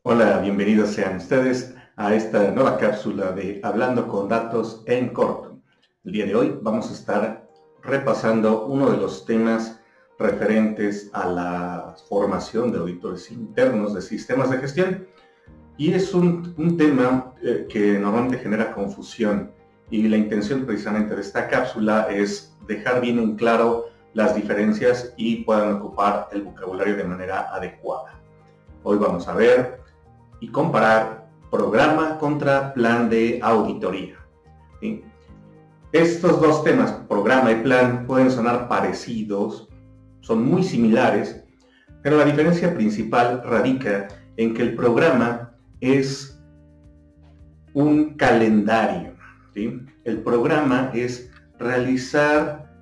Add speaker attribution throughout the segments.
Speaker 1: Hola, bienvenidos sean ustedes a esta nueva cápsula de Hablando con Datos en Corto. El día de hoy vamos a estar repasando uno de los temas referentes a la formación de auditores internos de sistemas de gestión. Y es un tema que normalmente genera confusión, y la intención precisamente de esta cápsula es dejar bien en claro las diferencias y puedan ocupar el vocabulario de manera adecuada. Hoy vamos a ver y comparar programa contra plan de auditoría. ¿Sí? Estos dos temas, programa y plan, pueden sonar parecidos, son muy similares, pero la diferencia principal radica en que el programa es un calendario. ¿Sí? El programa es realizar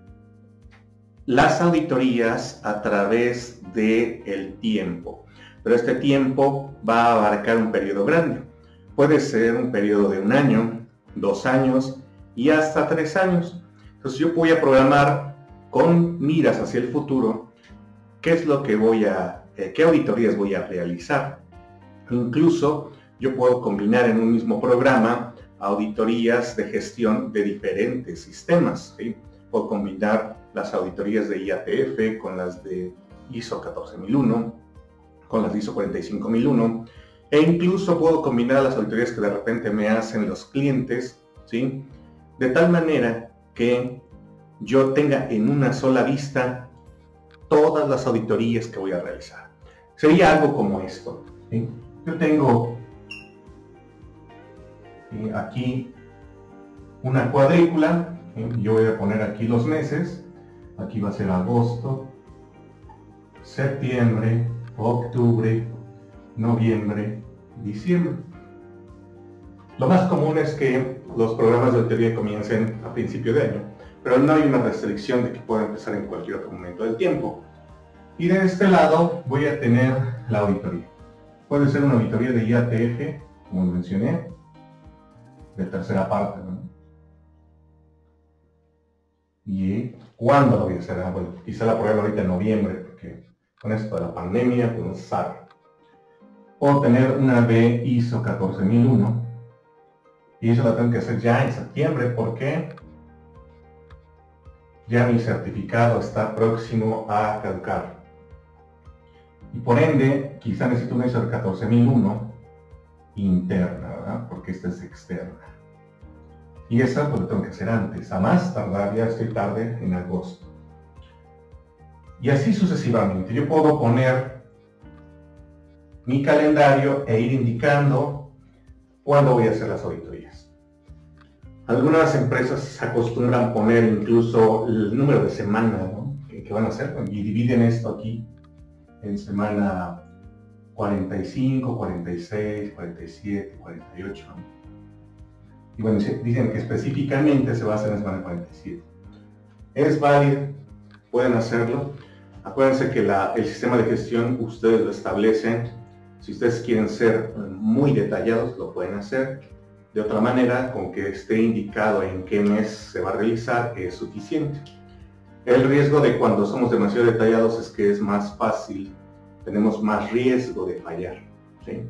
Speaker 1: las auditorías a través del tiempo, pero este tiempo va a abarcar un periodo grande. Puede ser un periodo de 1 año, 2 años y hasta 3 años. Entonces yo voy a programar con miras hacia el futuro qué es lo que qué auditorías voy a realizar. Incluso yo puedo combinar en un mismo programa auditorías de gestión de diferentes sistemas. ¿Sí? Puedo combinar las auditorías de IATF con las de ISO 14001, con las de ISO 45001, e incluso puedo combinar las auditorías que de repente me hacen los clientes, ¿sí? De tal manera que yo tenga en una sola vista todas las auditorías que voy a realizar. Sería algo como esto. ¿Sí? Yo tengo aquí una cuadrícula. Yo voy a poner aquí los meses. Aquí va a ser agosto, septiembre, octubre, noviembre, diciembre. Lo más común es que los programas de auditoría comiencen a principio de año, pero no hay una restricción de que pueda empezar en cualquier otro momento del tiempo. Y de este lado voy a tener la auditoría. Puede ser una auditoría de IATF, como mencioné, de tercera parte, ¿no? ¿Y cuándo lo voy a hacer? Bueno, quizá la prueba ahorita en noviembre, porque con esto de la pandemia, pues no se sabe. Puedo tener una de ISO 14001, y eso la tengo que hacer ya en septiembre, porque ya mi certificado está próximo a caducar. Y por ende, quizá necesito una ISO 14001 interna, ¿verdad? Porque esta es externa. Y esa pues lo tengo que hacer antes, a más tardar, ya estoy tarde, en agosto. Y así sucesivamente. Yo puedo poner mi calendario e ir indicando cuándo voy a hacer las auditorías. Algunas empresas acostumbran a poner incluso el número de semana, ¿no? que van a hacer, y dividen esto aquí en semana 45, 46, 47, 48. ¿no? Y bueno, dicen que específicamente se va a hacer en la semana 47. Es válido, pueden hacerlo. Acuérdense que el sistema de gestión ustedes lo establecen. Si ustedes quieren ser muy detallados, lo pueden hacer. De otra manera, con que esté indicado en qué mes se va a realizar, es suficiente. El riesgo de cuando somos demasiado detallados es que es más fácil, tenemos más riesgo de fallar. ¿Sí?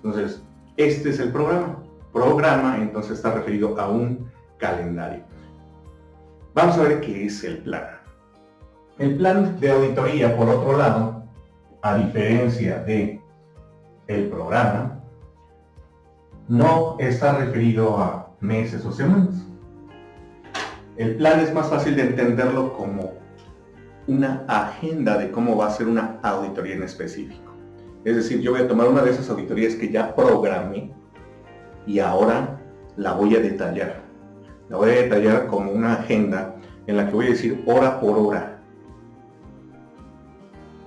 Speaker 1: Entonces, este es el programa. Programa, entonces, está referido a un calendario. Vamos a ver qué es el plan. El plan de auditoría, por otro lado, a diferencia de el programa, no está referido a meses o semanas. El plan es más fácil de entenderlo como una agenda de cómo va a ser una auditoría en específico. Es decir, yo voy a tomar una de esas auditorías que ya programé y ahora la voy a detallar. La voy a detallar como una agenda en la que voy a decir hora por hora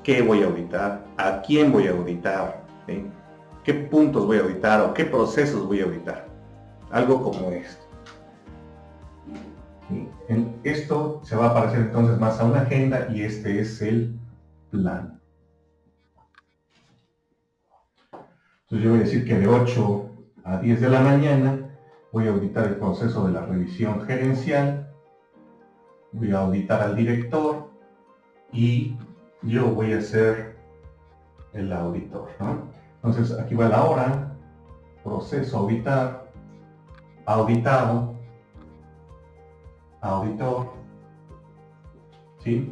Speaker 1: qué voy a auditar, a quién voy a auditar, ¿sí? Qué puntos voy a auditar o qué procesos voy a auditar. Algo como esto. ¿Sí? Esto se va a parecer entonces más a una agenda y este es el plan. Entonces yo voy a decir que de 8 a 10 de la mañana voy a auditar el proceso de la revisión gerencial, voy a auditar al director y yo voy a ser el auditor, ¿no? Entonces aquí va la hora, proceso auditar, auditado, auditor, ¿sí?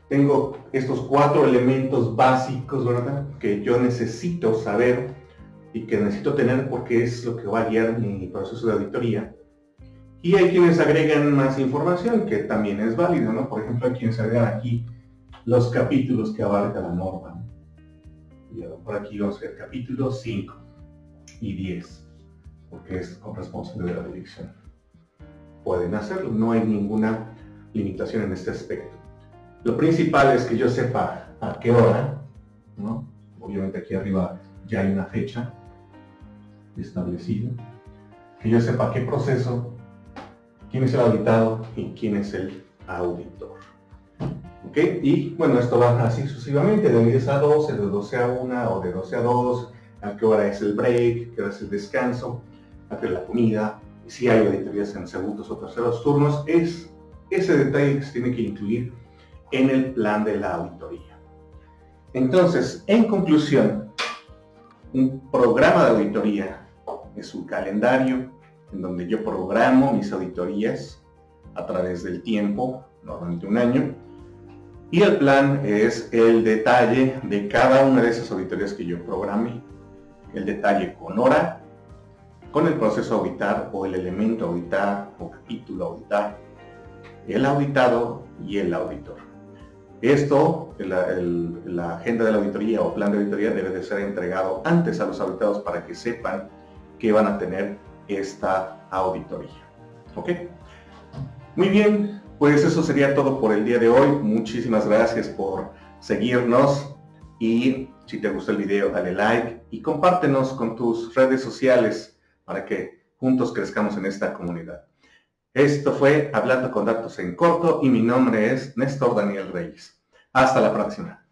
Speaker 1: Tengo estos 4 elementos básicos, ¿verdad?, que yo necesito saber y que necesito tener porque es lo que va a guiar mi proceso de auditoría. Y hay quienes agregan más información, que también es válido, ¿no? Por ejemplo, hay quienes agregan aquí los capítulos que abarca la norma, ¿no? Y por aquí vamos a ver capítulo 5 y 10, porque es con responsabilidad de la dirección. Pueden hacerlo, no hay ninguna limitación en este aspecto. Lo principal es que yo sepa a qué hora, ¿no? Obviamente aquí arriba ya hay una fecha establecida. Que yo sepa qué proceso, quién es el auditado y quién es el auditor. ¿Ok? Y bueno, esto va así sucesivamente, de 10 a 12, de 12 a 1 o de 12 a 2, a qué hora es el break, qué hora es el descanso, a qué hora es la comida, si hay auditorías en segundos o terceros turnos, es ese detalle que se tiene que incluir en el plan de la auditoría. Entonces, en conclusión, un programa de auditoría es un calendario en donde yo programo mis auditorías a través del tiempo, normalmente un año, y el plan es el detalle de cada una de esas auditorías que yo programe, el detalle con hora, con el proceso a auditar o el elemento a auditar o capítulo a auditar, el auditado y el auditor. Esto, la agenda de la auditoría o plan de auditoría debe de ser entregado antes a los auditados para que sepan que van a tener esta auditoría. ¿Ok? Muy bien, pues eso sería todo por el día de hoy. Muchísimas gracias por seguirnos y si te gustó el video dale like y compártenos con tus redes sociales para que juntos crezcamos en esta comunidad. Esto fue Hablando con Datos en Corto y mi nombre es Néstor Daniel Reyes. Hasta la próxima.